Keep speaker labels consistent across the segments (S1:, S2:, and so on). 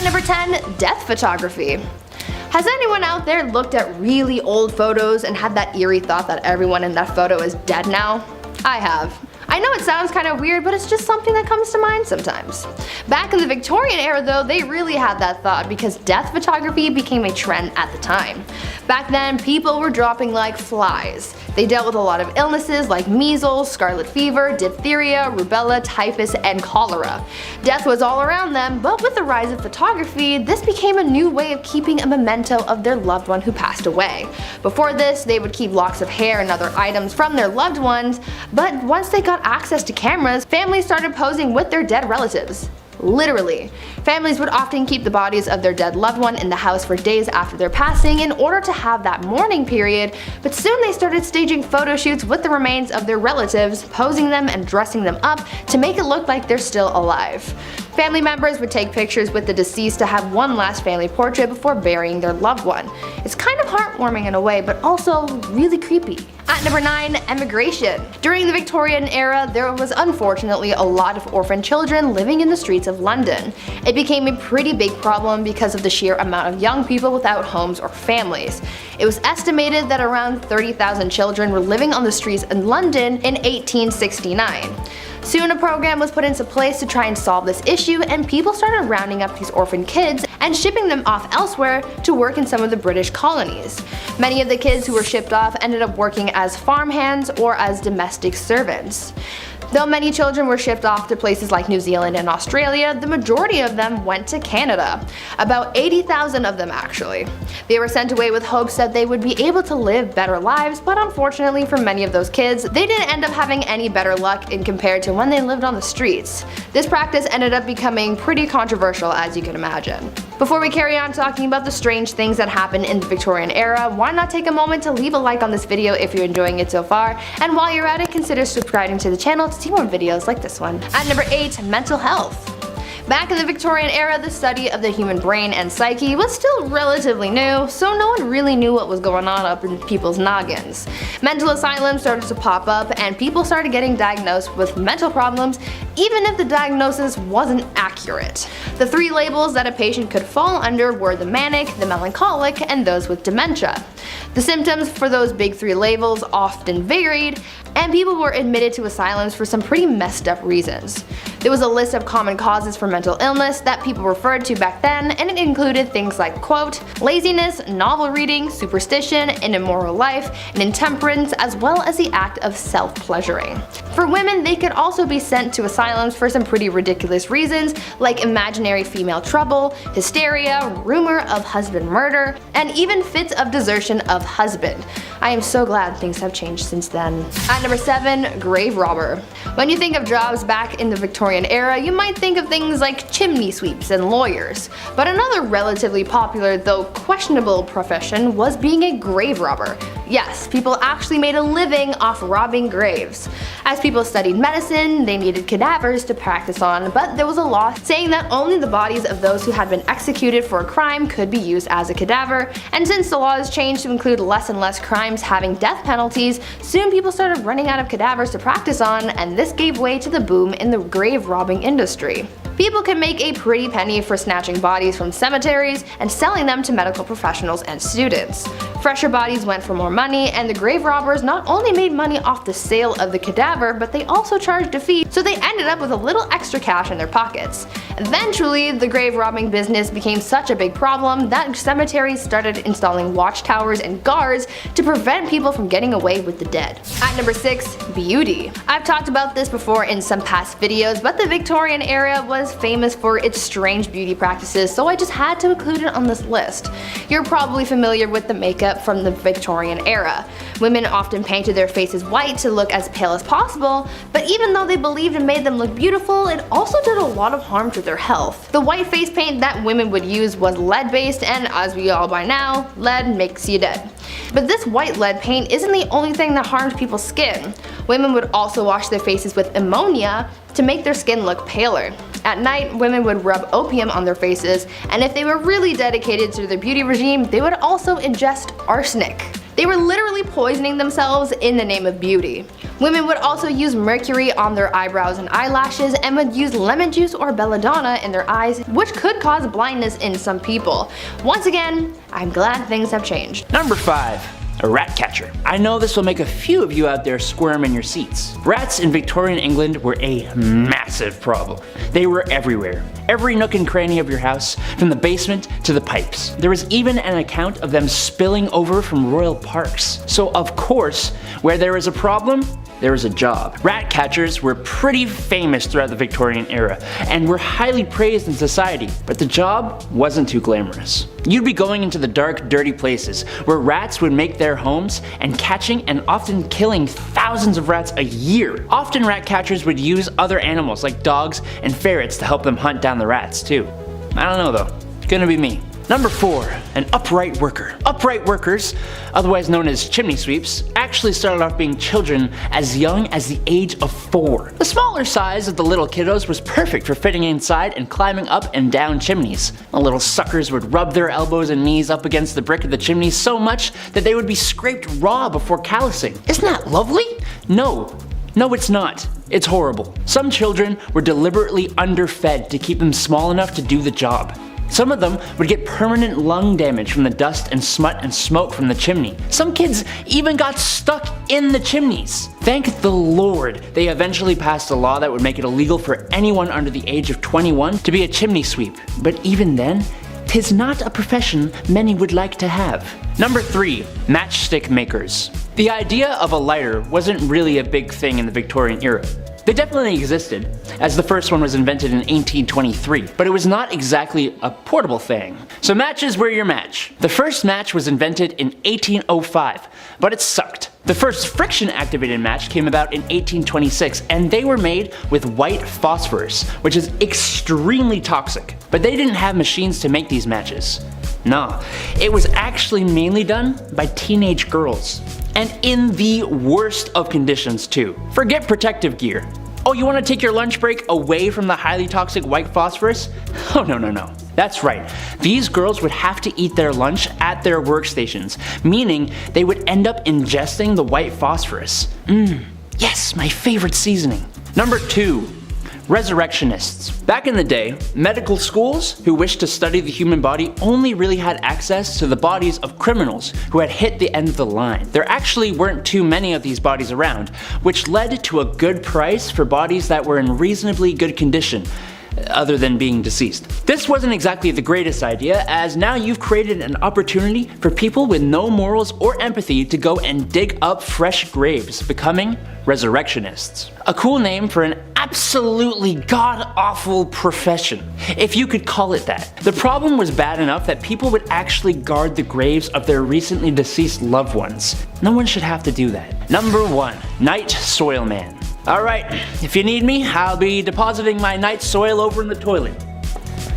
S1: At number 10, death photography. Has anyone out there looked at really old photos and had that eerie thought that everyone in that photo is dead now? I have. I know it sounds kind of weird, but it's just something that comes to mind sometimes. Back in the Victorian era though, they really had that thought because death photography became a trend at the time. Back then, people were dropping like flies. They dealt with a lot of illnesses like measles, scarlet fever, diphtheria, rubella, typhus, and cholera. Death was all around them, but with the rise of photography, this became a new way of keeping a memento of their loved one who passed away. Before this, they would keep locks of hair and other items from their loved ones, but once they got access to cameras, families started posing with their dead relatives. Literally. Families would often keep the bodies of their dead loved one in the house for days after their passing in order to have that mourning period, but soon they started staging photo shoots with the remains of their relatives, posing them and dressing them up to make it look like they're still alive. Family members would take pictures with the deceased to have one last family portrait before burying their loved one. It's kind of heartwarming in a way, but also really creepy. At number 9, emigration. During the Victorian era, there was unfortunately a lot of orphan children living in the streets of London. It became a pretty big problem because of the sheer amount of young people without homes or families. It was estimated that around 30,000 children were living on the streets in London in 1869. Soon a program was put into place to try and solve this issue, and people started rounding up these orphan kids and shipping them off elsewhere to work in some of the British colonies. Many of the kids who were shipped off ended up working as farmhands or as domestic servants. Though many children were shipped off to places like New Zealand and Australia, the majority of them went to Canada. About 80,000 of them actually. They were sent away with hopes that they would be able to live better lives, but unfortunately for many of those kids, they didn't end up having any better luck in compared to when they lived on the streets. This practice ended up becoming pretty controversial, as you can imagine. Before we carry on talking about the strange things that happened in the Victorian era, why not take a moment to leave a like on this video if you're enjoying it so far, and while you're at it, consider subscribing to the channel to see more videos like this one. At number 8, mental health. Back in the Victorian era, the study of the human brain and psyche was still relatively new, so no one really knew what was going on up in people's noggins. Mental asylums started to pop up, and people started getting diagnosed with mental problems even if the diagnosis wasn't accurate. The 3 labels that a patient could fall under were the manic, the melancholic, and those with dementia. The symptoms for those big 3 labels often varied, and people were admitted to asylums for some pretty messed up reasons. There was a list of common causes for mental illness that people referred to back then, and it included things like, quote, laziness, novel reading, superstition, an immoral life, and intemperance, as well as the act of self-pleasuring. For women, they could also be sent to asylums for some pretty ridiculous reasons, like imaginary female trouble, hysteria, rumor of husband murder, and even fits of desertion of husband. I am so glad things have changed since then. At number 7, grave robber. When you think of jobs back in the Victorian era, you might think of things like chimney sweeps and lawyers. But another relatively popular, though questionable profession was being a grave robber. Yes, people actually made a living off robbing graves. As people studied medicine, they needed cadavers to practice on, but there was a law saying that only the bodies of those who had been executed for a crime could be used as a cadaver, and since the laws changed to include less and less crimes having death penalties, soon people started running out of cadavers to practice on, and this gave way to the boom in the grave robbing industry. People could make a pretty penny for snatching bodies from cemeteries and selling them to medical professionals and students. Fresher bodies went for more money, and the grave robbers not only made money off the sale of the cadaver, but they also charged a fee, so they ended up with a little extra cash in their pockets. Eventually, the grave robbing business became such a big problem that cemeteries started installing watchtowers and guards to prevent people from getting away with the dead. At number 6, beauty. I've talked about this before in some past videos, but the Victorian era was famous for its strange beauty practices, so I just had to include it on this list. You're probably familiar with the makeup from the Victorian era. Women often painted their faces white to look as pale as possible, but even though they believed it made them look beautiful, it also did a lot of harm to their health. The white face paint that women would use was lead-based, and as we all by now, lead makes you dead. But this white lead paint isn't the only thing that harmed people's skin. Women would also wash their faces with ammonia to make their skin look paler. At night, women would rub opium on their faces, and if they were really dedicated to their beauty regime, they would also ingest arsenic. They were literally poisoning themselves in the name of beauty. Women would also use mercury on their eyebrows and eyelashes and would use lemon juice or belladonna in their eyes, which could cause blindness in some people. Once again, I'm glad things have changed.
S2: Number 5. A rat catcher. I know this will make a few of you out there squirm in your seats. Rats in Victorian England were a massive problem. They were everywhere. Every nook and cranny of your house, from the basement to the pipes. There was even an account of them spilling over from royal parks. So of course, where there is a problem, there is a job. Rat catchers were pretty famous throughout the Victorian era and were highly praised in society, but the job wasn't too glamorous. You'd be going into the dark, dirty places where rats would make their homes and catching and often killing thousands of rats a year. Often rat catchers would use other animals like dogs and ferrets to help them hunt down the rats too. I don't know though, it's gonna be me. Number 4. An upright worker. Upright workers, otherwise known as chimney sweeps, actually started off being children as young as the age of 4. The smaller size of the little kiddos was perfect for fitting inside and climbing up and down chimneys. The little suckers would rub their elbows and knees up against the brick of the chimney so much that they would be scraped raw before callousing. Isn't that lovely? No, it's not. It's horrible. Some children were deliberately underfed to keep them small enough to do the job. Some of them would get permanent lung damage from the dust and smut and smoke from the chimney. Some kids even got stuck in the chimneys. Thank the Lord they eventually passed a law that would make it illegal for anyone under the age of 21 to be a chimney sweep. But even then, 'tis not a profession many would like to have. Number 3. Matchstick makers. The idea of a lighter wasn't really a big thing in the Victorian era. They definitely existed, as the first one was invented in 1823, but it was not exactly a portable thing. So matches were your match. The first match was invented in 1805, but it sucked. The first friction-activated match came about in 1826, and they were made with white phosphorus, which is extremely toxic. But they didn't have machines to make these matches. No, it was actually mainly done by teenage girls. And in the worst of conditions too. Forget protective gear. Oh, you want to take your lunch break away from the highly toxic white phosphorus? Oh no. That's right. These girls would have to eat their lunch at their workstations, meaning they would end up ingesting the white phosphorus. Yes, my favorite seasoning. Number 2. Resurrectionists. Back in the day, medical schools who wished to study the human body only really had access to the bodies of criminals who had hit the end of the line. There actually weren't too many of these bodies around, which led to a good price for bodies that were in reasonably good condition, other than being deceased. This wasn't exactly the greatest idea, as now you've created an opportunity for people with no morals or empathy to go and dig up fresh graves, becoming resurrectionists. A cool name for an absolutely god-awful profession, if you could call it that. The problem was bad enough that people would actually guard the graves of their recently deceased loved ones. No one should have to do that. Number 1. Night Soil Man. Alright, if you need me, I'll be depositing my night soil over in the toilet.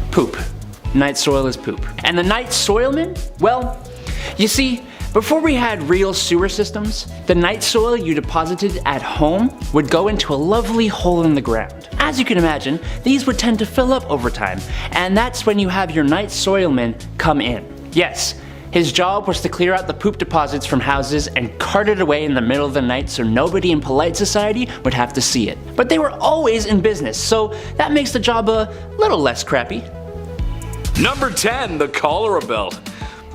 S2: Poop. Night soil is poop. And the night soilman? Well, you see, before we had real sewer systems, the night soil you deposited at home would go into a lovely hole in the ground. As you can imagine, these would tend to fill up over time, and that's when you have your night soilman come in. Yes, his job was to clear out the poop deposits from houses and cart it away in the middle of the night so nobody in polite society would have to see it. But they were always in business, so that makes the job a little less crappy.
S3: Number 10. The cholera belt.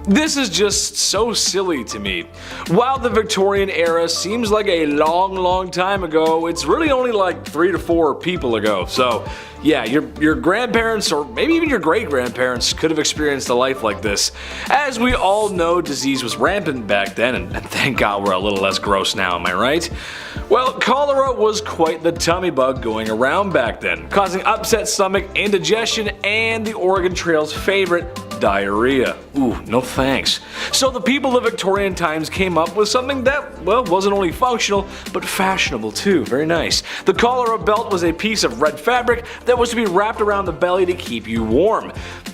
S3: This is just so silly to me. While the Victorian era seems like a long time ago, it's really only like 3 to 4 people ago. So yeah, your grandparents or maybe even your great-grandparents could have experienced a life like this. As we all know, disease was rampant back then, and thank God we're a little less gross now, am I right? Well, cholera was quite the tummy bug going around back then, causing upset stomach, indigestion, and the Oregon Trail's favorite, diarrhea. Ooh, no thanks. So the people of Victorian times came up with something that, well, wasn't only functional, but fashionable too. Very nice. The cholera belt was a piece of red fabric that was to be wrapped around the belly to keep you warm.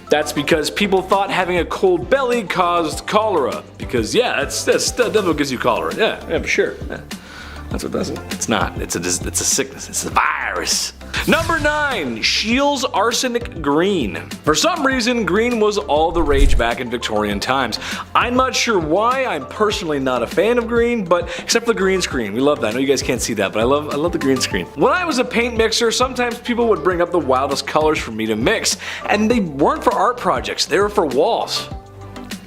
S3: That's because people thought having a cold belly caused cholera. Because yeah, that definitely gives you cholera. Yeah, for sure. Yeah. That's what does it. It's not. It's a sickness. It's a virus. Number 9. Scheele's Arsenic Green. For some reason, green was all the rage back in Victorian times. I'm not sure why. I'm personally not a fan of green, but except for the green screen. We love that. I know you guys can't see that, but I love the green screen. When I was a paint mixer, sometimes people would bring up the wildest colors for me to mix, and they weren't for art projects, they were for walls.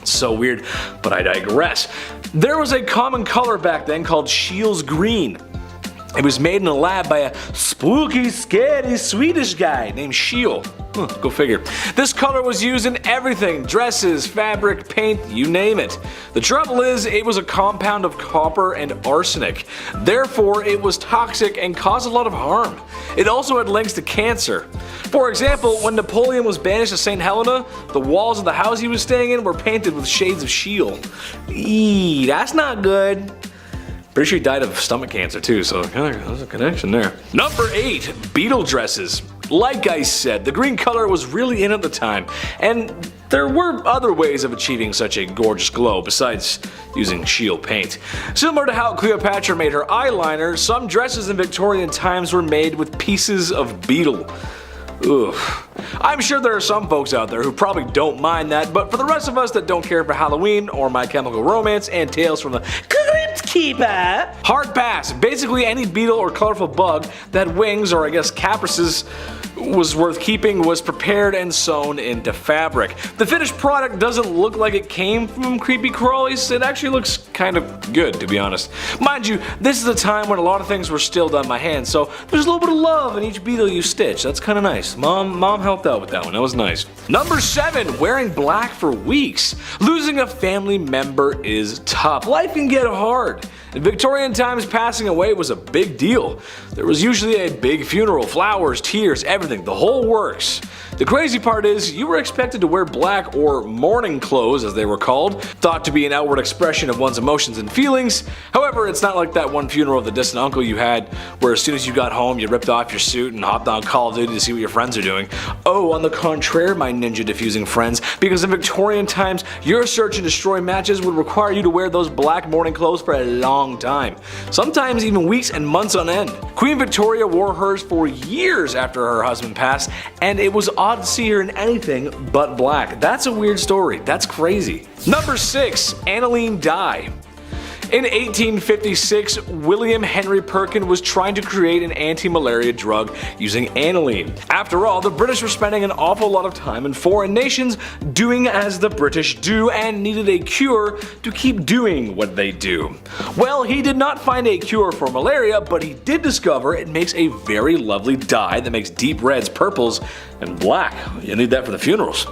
S3: So weird, but I digress. There was a common color back then called Scheele's Green. It was made in a lab by a spooky, scary Swedish guy named Scheele. Go figure. This color was used in everything: dresses, fabric, paint, you name it. The trouble is, it was a compound of copper and arsenic. Therefore, it was toxic and caused a lot of harm. It also had links to cancer. For example, when Napoleon was banished to St. Helena, the walls of the house he was staying in were painted with shades of Scheele. Eee, that's not good. Pretty sure he died of stomach cancer too, so there's a connection there. Number 8. Beetle dresses. Like I said, the green color was really in at the time, and there were other ways of achieving such a gorgeous glow besides using Scheele paint. Similar to how Cleopatra made her eyeliner, some dresses in Victorian times were made with pieces of beetle. Oof. I'm sure there are some folks out there who probably don't mind that, but for the rest of us that don't care for Halloween or My Chemical Romance and Tales from the Crypt Keeper, hard pass. Basically any beetle or colorful bug that wings, or I guess caprices, was worth keeping was prepared and sewn into fabric. The finished product doesn't look like it came from creepy crawlies. It actually looks kind of good, to be honest. Mind you, this is a time when a lot of things were still done by hand, so there's a little bit of love in each beetle you stitch. That's kind of nice. Mom helped out with that one. That was nice. Number 7. Wearing black for weeks. Losing a family member is tough. Life can get hard. In Victorian times, passing away was a big deal. There was usually a big funeral, flowers, tears, everything, the whole works. The crazy part is, you were expected to wear black, or mourning clothes as they were called, thought to be an outward expression of one's emotions and feelings. However, it's not like that one funeral of the distant uncle you had, where as soon as you got home you ripped off your suit and hopped on Call of Duty to see what your friends are doing. Oh, on the contrary, my ninja diffusing friends, because in Victorian times, your search and destroy matches would require you to wear those black mourning clothes for a long time. Sometimes even weeks and months on end. Queen Victoria wore hers for years after her husband passed, and it was odd to see her in anything but black. That's a weird story. That's crazy. Number 6. Aniline dye. In 1856, William Henry Perkin was trying to create an anti-malaria drug using aniline. After all, the British were spending an awful lot of time in foreign nations doing as the British do and needed a cure to keep doing what they do. Well, he did not find a cure for malaria, but he did discover it makes a very lovely dye that makes deep reds, purples, and black. You need that for the funerals.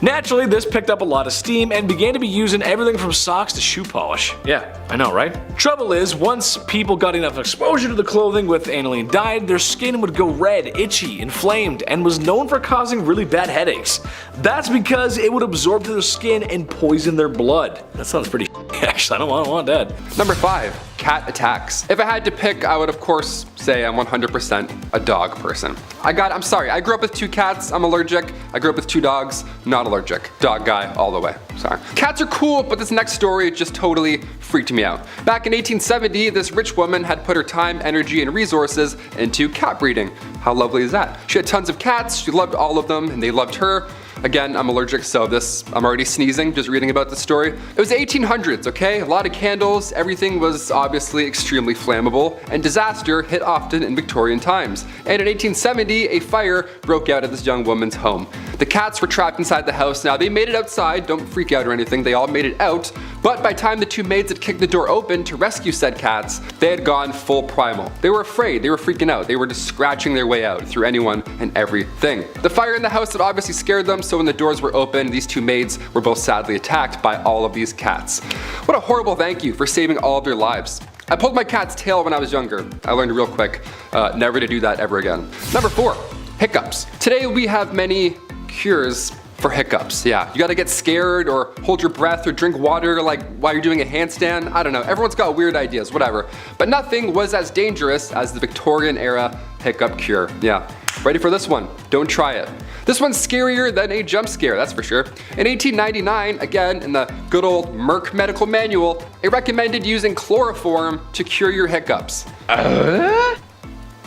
S3: Naturally, this picked up a lot of steam and began to be used in everything from socks to shoe polish. Yeah, I know, right? Trouble is, once people got enough exposure to the clothing with aniline dye, their skin would go red, itchy, inflamed, and was known for causing really bad headaches. That's because it would absorb to their skin and poison their blood. That sounds pretty actually, I don't want that.
S4: Number 5. Cat attacks. If I had to pick, I would of course say I'm 100% a dog person. I'm sorry, I grew up with 2 cats, I'm allergic. I grew up with 2 dogs, not allergic. Dog guy all the way, sorry. Cats are cool, but this next story just totally freaked me out. Back in 1870, this rich woman had put her time, energy, and resources into cat breeding. How lovely is that? She had tons of cats, she loved all of them, and they loved her. Again, I'm allergic, so I'm already sneezing just reading about this story. It was the 1800s, okay? A lot of candles, everything was obviously extremely flammable, and disaster hit often in Victorian times. And in 1870, a fire broke out at this young woman's home. The cats were trapped inside the house. Now, they made it outside, don't freak out or anything, they all made it out, but by the time the 2 maids had kicked the door open to rescue said cats, they had gone full primal. They were afraid, they were freaking out, they were just scratching their way out through anyone and everything. The fire in the house had obviously scared them, so when the doors were open, these 2 maids were both sadly attacked by all of these cats. What a horrible thank you for saving all of their lives. I pulled my cat's tail when I was younger. I learned real quick, never to do that ever again. Number 4, hiccups. Today we have many cures for hiccups. Yeah, you gotta get scared or hold your breath or drink water like while you're doing a handstand. I don't know, everyone's got weird ideas, whatever. But nothing was as dangerous as the Victorian era hiccup cure. Yeah, ready for this one? Don't try it. This one's scarier than a jump scare, that's for sure. In 1899, again in the good old Merck medical manual, it recommended using chloroform to cure your hiccups.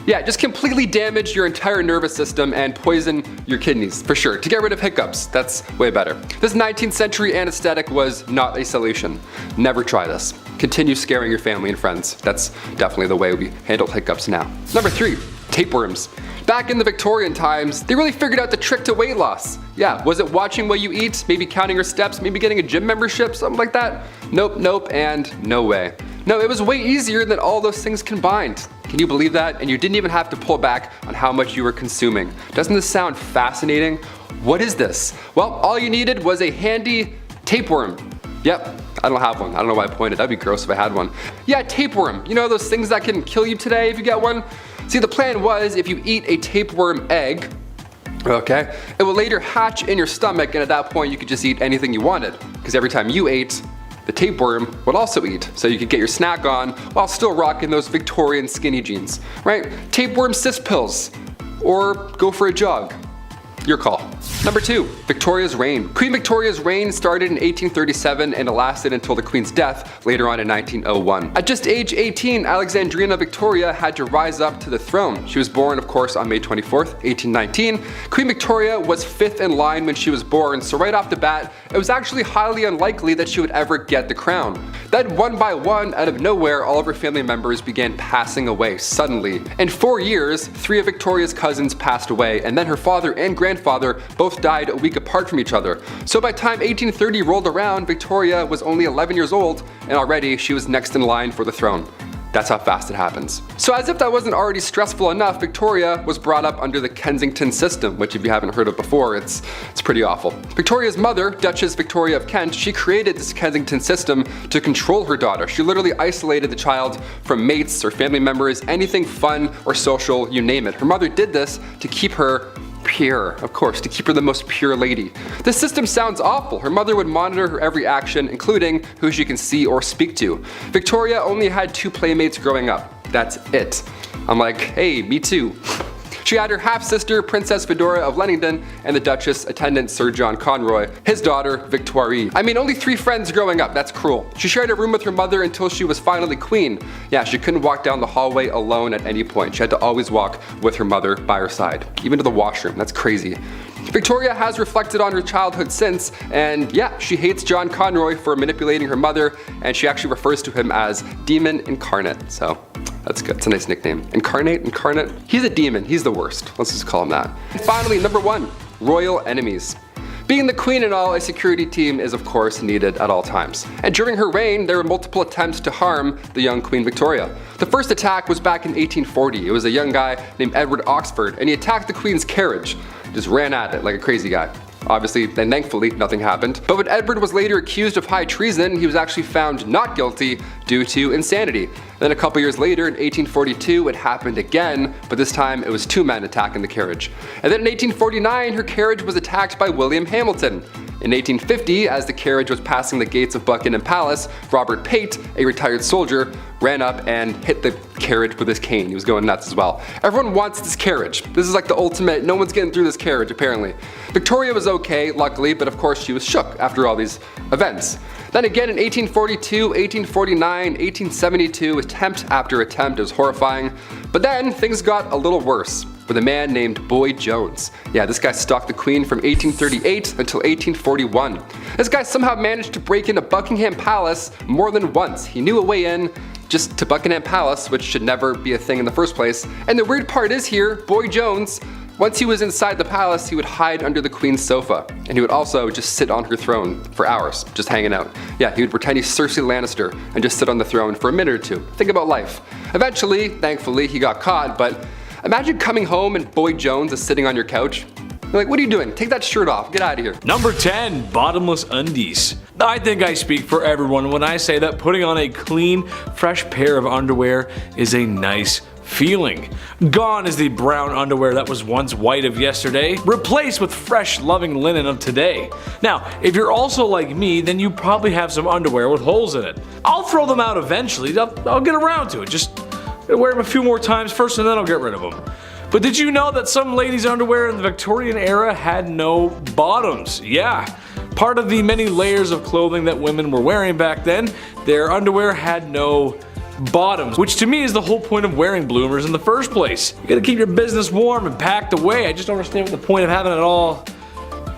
S4: Yeah, just completely damage your entire nervous system and poison your kidneys, for sure. To get rid of hiccups, that's way better. This 19th century anesthetic was not a solution. Never try this. Continue scaring your family and friends. That's definitely the way we handle hiccups now. Number 3, tapeworms. Back in the Victorian times, they really figured out the trick to weight loss. Yeah, was it watching what you eat, maybe counting your steps, maybe getting a gym membership, something like that? Nope, and no way. No, it was way easier than all those things combined. Can you believe that? And you didn't even have to pull back on how much you were consuming. Doesn't this sound fascinating? What is this? Well, all you needed was a handy tapeworm. Yep, I don't have one. I don't know why I pointed. That'd be gross if I had one. Yeah, tapeworm. You know those things that can kill you today if you get one? See, the plan was if you eat a tapeworm egg, okay, it will later hatch in your stomach, and at that point you could just eat anything you wanted. Because every time you ate, the tapeworm would also eat, so you could get your snack on while still rocking those Victorian skinny jeans, right? Tapeworm cyst pills, or go for a jog. Your call. Number 2, Victoria's reign. Queen Victoria's reign started in 1837 and it lasted until the Queen's death later on in 1901. At just age 18, Alexandrina Victoria had to rise up to the throne. She was born, of course, on May 24th, 1819. Queen Victoria was 5th in line when she was born, so right off the bat, it was actually highly unlikely that she would ever get the crown. Then one by one, out of nowhere, all of her family members began passing away suddenly. In 4 years, 3 of Victoria's cousins passed away, and then her father and grandfather both died a week apart from each other. So by the time 1830 rolled around, Victoria was only 11 years old, and already she was next in line for the throne. That's how fast it happens. So as if that wasn't already stressful enough, Victoria was brought up under the Kensington system, which if you haven't heard of before, it's pretty awful. Victoria's mother, Duchess Victoria of Kent, she created this Kensington system to control her daughter. She literally isolated the child from mates or family members, anything fun or social, you name it. Her mother did this to keep her pure, of course, to keep her the most pure lady. This system sounds awful. Her mother would monitor her every action, including who she can see or speak to. Victoria only had 2 playmates growing up. That's it. I'm like, hey, me too. She had her half-sister, Princess Fedora of Leamington, and the Duchess attendant Sir John Conroy, his daughter, Victoire. I mean, only 3 friends growing up, that's cruel. She shared a room with her mother until she was finally queen. Yeah, she couldn't walk down the hallway alone at any point. She had to always walk with her mother by her side, even to the washroom. That's crazy. Victoria has reflected on her childhood since, and yeah, she hates John Conroy for manipulating her mother, and she actually refers to him as Demon Incarnate, so that's good. It's a nice nickname. Incarnate? He's a demon. He's the worst. Let's just call him that. And finally, number 1, royal enemies. Being the queen and all, a security team is of course needed at all times. And during her reign, there were multiple attempts to harm the young Queen Victoria. The first attack was back in 1840. It was a young guy named Edward Oxford, and he attacked the Queen's carriage. Just ran at it like a crazy guy. Obviously, and thankfully, nothing happened. But when Edward was later accused of high treason, he was actually found not guilty due to insanity. Then a couple years later, in 1842, it happened again, but this time it was 2 men attacking the carriage. And then in 1849, her carriage was attacked by William Hamilton. In 1850, as the carriage was passing the gates of Buckingham Palace, Robert Pate, a retired soldier, ran up and hit the carriage with his cane. He was going nuts as well. Everyone wants this carriage. This is like the ultimate, no one's getting through this carriage apparently. Victoria was okay, luckily, but of course she was shook after all these events. Then again in 1842, 1849, 1872, attempt after attempt, it was horrifying. But then things got a little worse with a man named Boy Jones. Yeah, this guy stalked the Queen from 1838 until 1841. This guy somehow managed to break into Buckingham Palace more than once. He knew a way in just to Buckingham Palace, which should never be a thing in the first place. And the weird part is here, Boy Jones, once he was inside the palace, he would hide under the Queen's sofa. And he would also just sit on her throne for hours, just hanging out. Yeah, he would pretend he's Cersei Lannister and just sit on the throne for a minute or 2. Think about life. Eventually, thankfully, he got caught, but imagine coming home and Boy Jones is sitting on your couch. You're like, what are you doing? Take that shirt off, get out of here.
S3: Number 10, bottomless undies. I think I speak for everyone when I say that putting on a clean, fresh pair of underwear is a nice feeling. Gone is the brown underwear that was once white of yesterday, replaced with fresh, loving linen of today. Now, if you're also like me, then you probably have some underwear with holes in it. I'll throw them out eventually, I'll get around to it, just wear them a few more times first and then I'll get rid of them. But did you know that some ladies' underwear in the Victorian era had no bottoms? Yeah. Part of the many layers of clothing that women were wearing back then, their underwear had no bottoms, which to me is the whole point of wearing bloomers in the first place. You gotta keep your business warm and packed away. I just don't understand what the point of having it all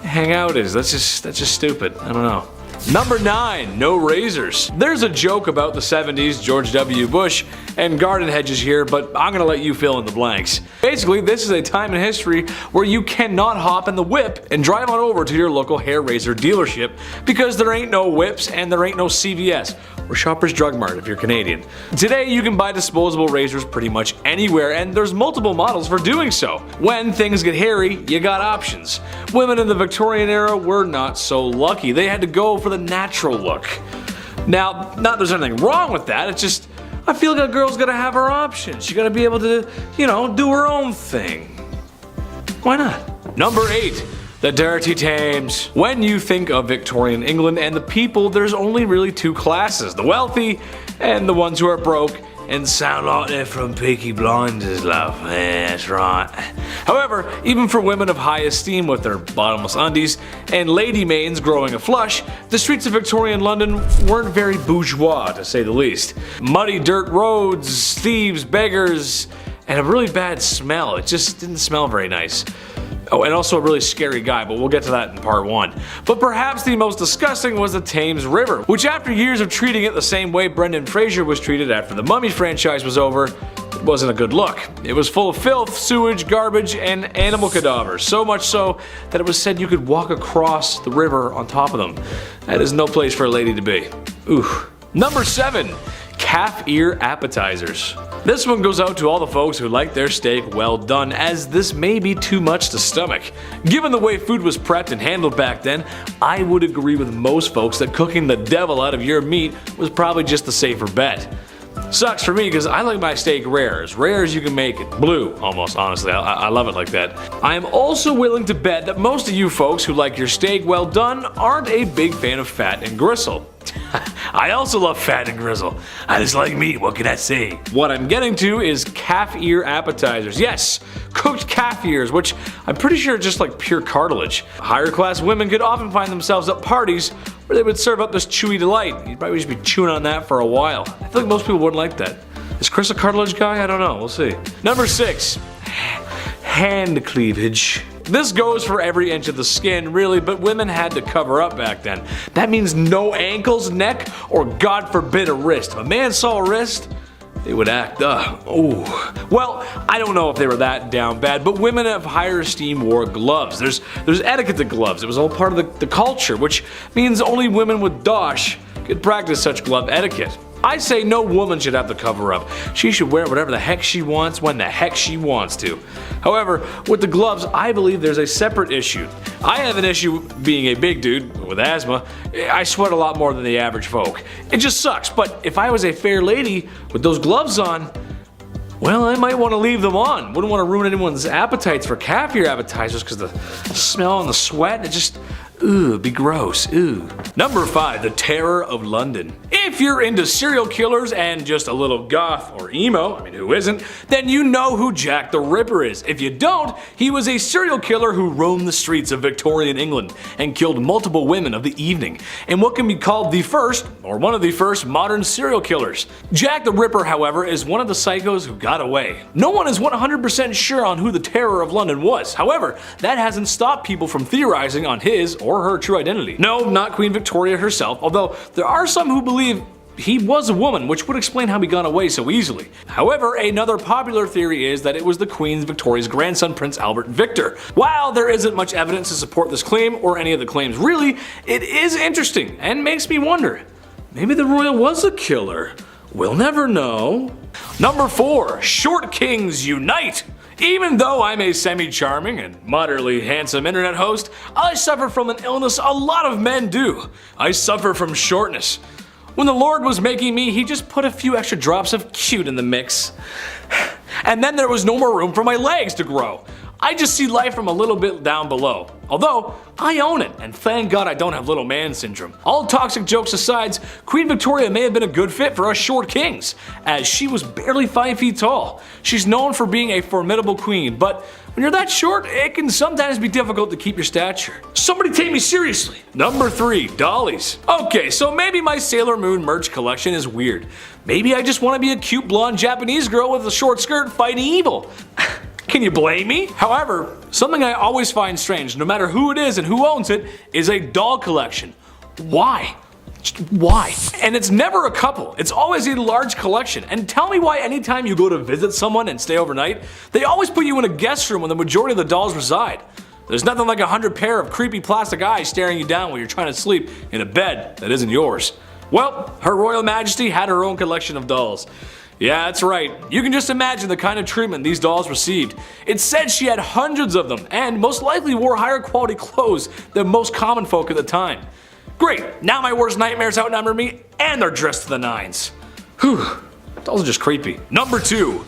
S3: hang out is. That's just stupid. I don't know. Number 9, no razors. There's a joke about the 70s, George W. Bush, and garden hedges here, but I'm gonna let you fill in the blanks. Basically, this is a time in history where you cannot hop in the whip and drive on over to your local hair razor dealership because there ain't no whips and there ain't no CVS or Shoppers Drug Mart if you're Canadian. Today, you can buy disposable razors pretty much anywhere, and there's multiple models for doing so. When things get hairy, you got options. Women in the Victorian era were not so lucky. They had to go for the natural look. Now, not that there's anything wrong with that, it's just, I feel like a girl's gotta have her options. She gotta be able to, do her own thing. Why not? Number 8. The dirty Thames. When you think of Victorian England and the people, there's only really 2 classes, the wealthy and the ones who are broke and sound like they're from Peaky Blinders, love. Yeah, that's right. However, even for women of high esteem with their bottomless undies and lady maidens growing a flush, the streets of Victorian London weren't very bourgeois, to say the least. Muddy dirt roads, thieves, beggars, and a really bad smell. It just didn't smell very nice. Oh, and also a really scary guy, but we'll get to that in part 1. But perhaps the most disgusting was the Thames River, which after years of treating it the same way Brendan Fraser was treated after the Mummy franchise was over, it wasn't a good look. It was full of filth, sewage, garbage, and animal cadavers, so much so that it was said you could walk across the river on top of them. That is no place for a lady to be. Ooh. Number 7. Calf ear appetizers. This one goes out to all the folks who like their steak well done, as this may be too much to stomach. Given the way food was prepped and handled back then, I would agree with most folks that cooking the devil out of your meat was probably just the safer bet. Sucks for me because I like my steak rare as you can make it. Blue, almost, honestly. I love it like that. I am also willing to bet that most of you folks who like your steak well done aren't a big fan of fat and gristle. I also love fat and grizzle. I just like meat, what can I say? What I'm getting to is calf ear appetizers. Yes, cooked calf ears, which I'm pretty sure are just like pure cartilage. Higher class women could often find themselves at parties where they would serve up this chewy delight. You'd probably just be chewing on that for a while. I feel like most people wouldn't like that. Is Chris a cartilage guy? I don't know, we'll see. Number 6, hand cleavage. This goes for every inch of the skin, really, but women had to cover up back then. That means no ankles, neck, or God forbid a wrist. If a man saw a wrist, they would act ooh. Well, I don't know if they were that down bad, but women of higher esteem wore gloves. There's etiquette to gloves. It was all part of the culture, which means only women with dosh could practice such glove etiquette. I say no woman should have to cover up. She should wear whatever the heck she wants when the heck she wants to. However, with the gloves, I believe there's a separate issue. I have an issue being a big dude with asthma. I sweat a lot more than the average folk. It just sucks, but if I was a fair lady with those gloves on, well, I might want to leave them on. Wouldn't want to ruin anyone's appetites for calf ear appetizers because the smell and the sweat, it just, it'd be gross, Number 5, the terror of London. If you're into serial killers and just a little goth or emo, I mean who isn't, then you know who Jack the Ripper is. If you don't, he was a serial killer who roamed the streets of Victorian England and killed multiple women of the evening, in what can be called the first, or one of the first, modern serial killers. Jack the Ripper, however, is one of the psychos who got away. No one is 100% sure on who the terror of London was. However, that hasn't stopped people from theorizing on his or her true identity. No, not Queen Victoria herself, although there are some who believe he was a woman, which would explain how he got away so easily. However, another popular theory is that it was the Queen Victoria's grandson, Prince Albert Victor. While there isn't much evidence to support this claim, or any of the claims really, it is interesting and makes me wonder, maybe the royal was a killer? We'll never know. Number 4, short kings unite! Even though I'm a semi-charming and moderately handsome internet host, I suffer from an illness a lot of men do. I suffer from shortness. When the Lord was making me, he just put a few extra drops of cute in the mix. And then there was no more room for my legs to grow. I just see life from a little bit down below. Although, I own it, and thank God I don't have little man syndrome. All toxic jokes aside, Queen Victoria may have been a good fit for us short kings, as she was barely 5 feet tall. She's known for being a formidable queen, but When you're that short, it can sometimes be difficult to keep your stature. Somebody take me seriously. Number 3, dollies. Okay, so maybe my Sailor Moon merch collection is weird. Maybe I just want to be a cute blonde Japanese girl with a short skirt fighting evil. Can you blame me? However, something I always find strange, no matter who it is and who owns it, is a doll collection. Why? Why? And it's never a couple, it's always a large collection. And tell me why anytime you go to visit someone and stay overnight, they always put you in a guest room where the majority of the dolls reside. There's nothing like 100 pair of creepy plastic eyes staring you down while you're trying to sleep in a bed that isn't yours. Well, Her Royal Majesty had her own collection of dolls. Yeah, that's right. You can just imagine the kind of treatment these dolls received. It said she had hundreds of them and most likely wore higher quality clothes than most common folk at the time. Great, now my worst nightmares outnumber me and they're dressed to the nines. Whew, dolls are just creepy. Number 2,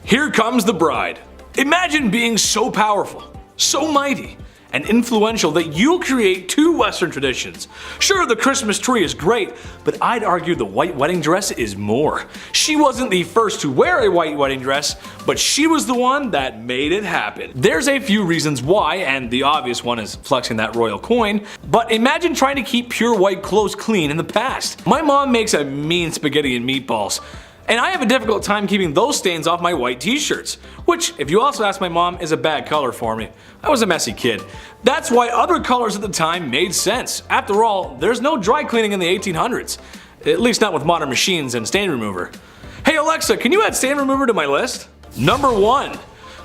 S3: Here Comes the Bride. Imagine being so powerful, so mighty, and influential that you'll create 2 Western traditions. Sure, the Christmas tree is great, but I'd argue the white wedding dress is more. She wasn't the first to wear a white wedding dress, but she was the one that made it happen. There's a few reasons why, and the obvious one is flexing that royal coin, but imagine trying to keep pure white clothes clean in the past. My mom makes a mean spaghetti and meatballs. And I have a difficult time keeping those stains off my white t-shirts, which, if you also ask my mom, is a bad color for me. I was a messy kid. That's why other colors at the time made sense. After all, there's no dry cleaning in the 1800s. At least not with modern machines and stain remover. Hey Alexa, can you add stain remover to my list? Number 1.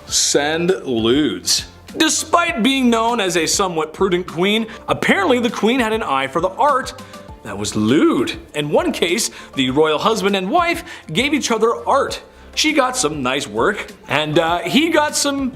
S3: Send lewds. Despite being known as a somewhat prudent queen, apparently the queen had an eye for the art that was lewd. In one case, the royal husband and wife gave each other art. She got some nice work, and he got some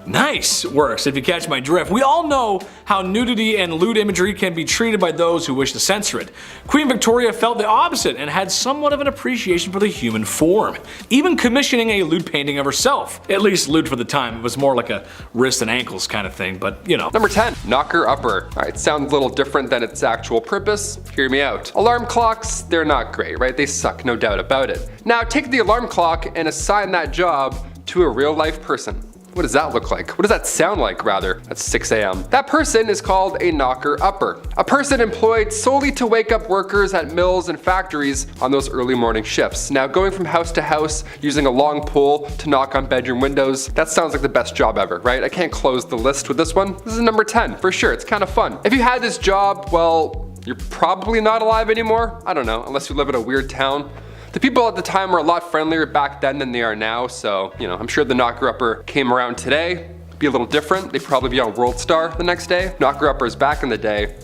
S3: nice works, if you catch my drift. We all know how nudity and lewd imagery can be treated by those who wish to censor it. Queen Victoria felt the opposite and had somewhat of an appreciation for the human form, even commissioning a lewd painting of herself. At least lewd for the time, it was more like a wrist and ankles kind of thing, but you know.
S4: Number 10, knocker upper. Alright, sounds a little different than its actual purpose. Hear me out. Alarm clocks, they're not great, right? They suck, no doubt about it. Now take the alarm clock and assign that job to a real life person. What does that look like? What does that sound like, rather, at 6 a.m.? That person is called a knocker upper. A person employed solely to wake up workers at mills and factories on those early morning shifts. Now, going from house to house, using a long pole to knock on bedroom windows, that sounds like the best job ever, right? I can't close the list with this one. This is number 10, for sure. It's kind of fun. If you had this job, well, you're probably not alive anymore. I don't know, unless you live in a weird town. The people at the time were a lot friendlier back then than they are now, so, you know, I'm sure the knocker-upper came around today. Be a little different. They'd probably be on World Star the next day. Knocker-uppers back in the day,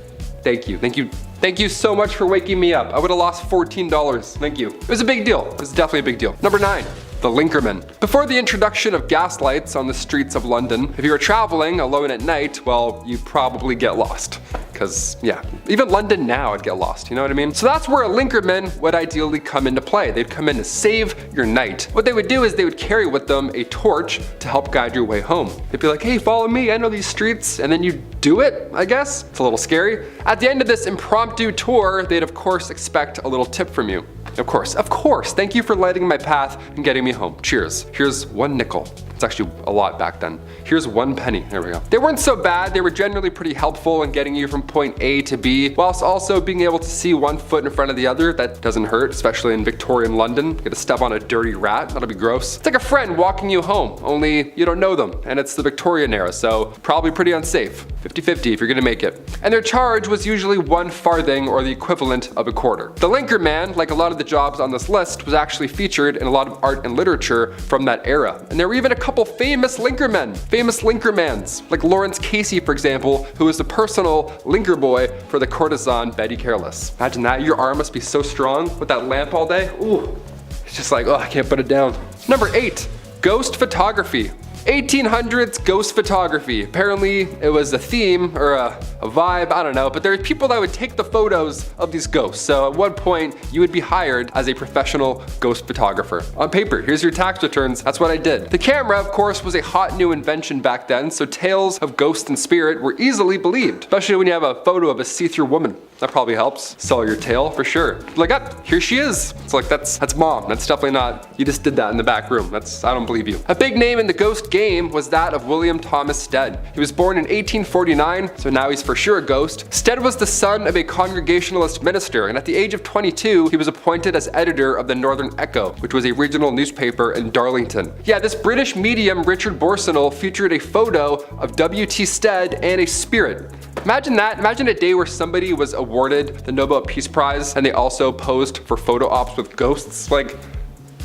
S4: thank you. Thank you so much for waking me up. I would have lost $14. Thank you. It was a big deal. It was definitely a big deal. Number 9. The Linkerman. Before the introduction of gas lights on the streets of London, if you were traveling alone at night, well, you'd probably get lost. Because, yeah, even London now I'd get lost, you know what I mean? So that's where a Linkerman would ideally come into play. They'd come in to save your night. What they would do is they would carry with them a torch to help guide your way home. They'd be like, hey, follow me, I know these streets, and then you do it, I guess. It's a little scary. At the end of this impromptu tour, they'd of course expect a little tip from you. Of course, thank you for lighting my path and getting me home. Cheers. Here's 1 nickel. It's actually a lot back then. Here's 1 penny. There we go. They weren't so bad. They were generally pretty helpful in getting you from point A to B, whilst also being able to see 1 foot in front of the other. That doesn't hurt, especially in Victorian London. You get to step on a dirty rat. That'll be gross. It's like a friend walking you home, only you don't know them, and it's the Victorian era, so probably pretty unsafe. 50-50 if you're gonna make it. And their charge was usually 1 farthing or the equivalent of a quarter. The Linkerman, like a lot of the jobs on this list, was actually featured in a lot of art and literature from that era. And there were even a couple famous Linkermans, like Lawrence Casey, for example, who was the personal linker boy for the courtesan Betty Careless. Imagine that, your arm must be so strong with that lamp all day. Ooh, it's just like, oh, I can't put it down. Number 8, ghost photography. 1800s ghost photography. Apparently it was a theme or a vibe, I don't know, but there were people that would take the photos of these ghosts. So at one point you would be hired as a professional ghost photographer. On paper, here's your tax returns, that's what I did. The camera, of course, was a hot new invention back then, so tales of ghost and spirit were easily believed, especially when you have a photo of a see-through woman. That probably helps. Sell your tail for sure. Like, here she is. It's like, that's mom. That's definitely not, you just did that in the back room. I don't believe you. A big name in the ghost game was that of William Thomas Stead. He was born in 1849, so now he's for sure a ghost. Stead was the son of a Congregationalist minister, and at the age of 22, he was appointed as editor of the Northern Echo, which was a regional newspaper in Darlington. Yeah, this British medium, Richard Borsonal, featured a photo of W.T. Stead and a spirit. Imagine that. Imagine a day where somebody was awarded the Nobel Peace Prize and they also posed for photo ops with ghosts. Like,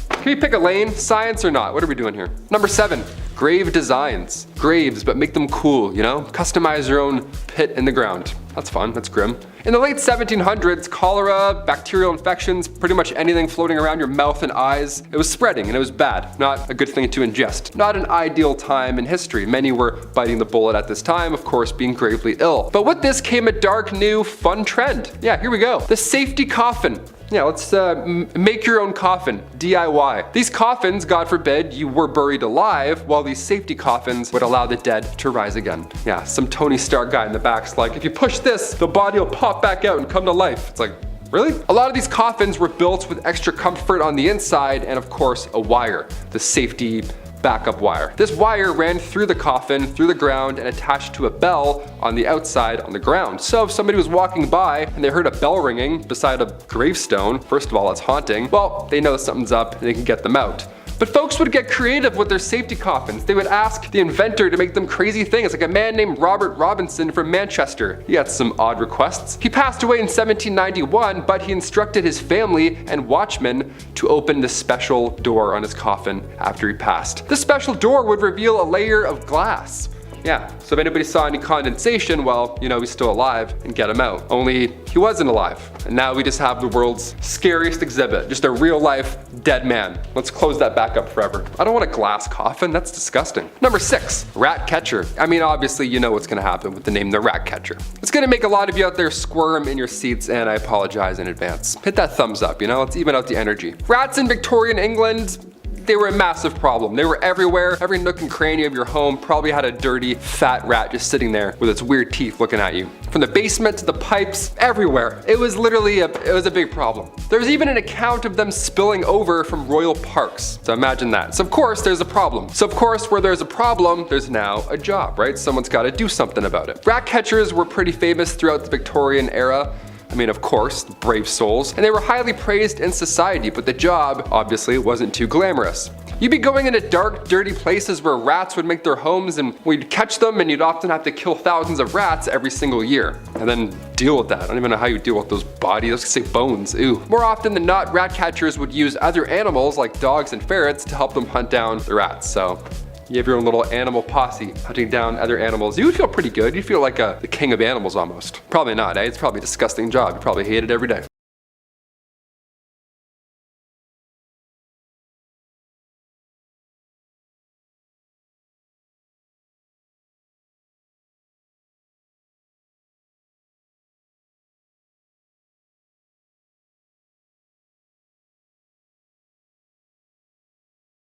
S4: can we pick a lane? Science or not? What are we doing here? Number 7, grave designs. Graves, but make them cool, you know? Customize your own pit in the ground. That's fun, that's grim. In the late 1700s, cholera, bacterial infections, pretty much anything floating around your mouth and eyes, it was spreading and it was bad. Not a good thing to ingest. Not an ideal time in history. Many were biting the bullet at this time, of course being gravely ill. But with this came a dark, new, fun trend. Yeah, here we go. The safety coffin. Yeah, let's make your own coffin, DIY. These coffins, God forbid, you were buried alive, while these safety coffins would allow the dead to rise again. Yeah, some Tony Stark guy in the back's like, if you push this, the body will pop back out and come to life. It's like, really? A lot of these coffins were built with extra comfort on the inside and of course a wire, the safety backup wire. This wire ran through the coffin, through the ground, and attached to a bell on the outside on the ground. So if somebody was walking by and they heard a bell ringing beside a gravestone, first of all, it's haunting, well, they know something's up and they can get them out. But folks would get creative with their safety coffins. They would ask the inventor to make them crazy things, like a man named Robert Robinson from Manchester. He had some odd requests. He passed away in 1791, but he instructed his family and watchmen to open this special door on his coffin after he passed. This special door would reveal a layer of glass. Yeah, so if anybody saw any condensation, well, you know, he's still alive and get him out. Only he wasn't alive. And now we just have the world's scariest exhibit, just a real life dead man. Let's close that back up forever. I don't want a glass coffin, that's disgusting. Number 6, rat catcher. I mean, obviously you know what's gonna happen with the name the rat catcher. It's gonna make a lot of you out there squirm in your seats, and I apologize in advance. Hit that thumbs up, you know, let's even out the energy. Rats in Victorian England, they were a massive problem. They were everywhere. Every nook and cranny of your home probably had a dirty, fat rat just sitting there with its weird teeth looking at you. From the basement to the pipes, everywhere. It was literally a big problem. There's even an account of them spilling over from royal parks. So imagine that. So of course there's a problem. So of course where there's a problem, there's now a job, right? Someone's got to do something about it. Rat catchers were pretty famous throughout the Victorian era. I mean, of course, brave souls, and they were highly praised in society, but the job, obviously, wasn't too glamorous. You'd be going into dark, dirty places where rats would make their homes, and we'd catch them, and you'd often have to kill thousands of rats every single year. And then deal with that. I don't even know how you deal with those bodies. Let's say bones, ew. More often than not, rat catchers would use other animals like dogs and ferrets to help them hunt down the rats. So you have your own little animal posse hunting down other animals. You would feel pretty good. You'd feel like the king of animals almost. Probably not, eh? It's probably a disgusting job. You probably hate it every day.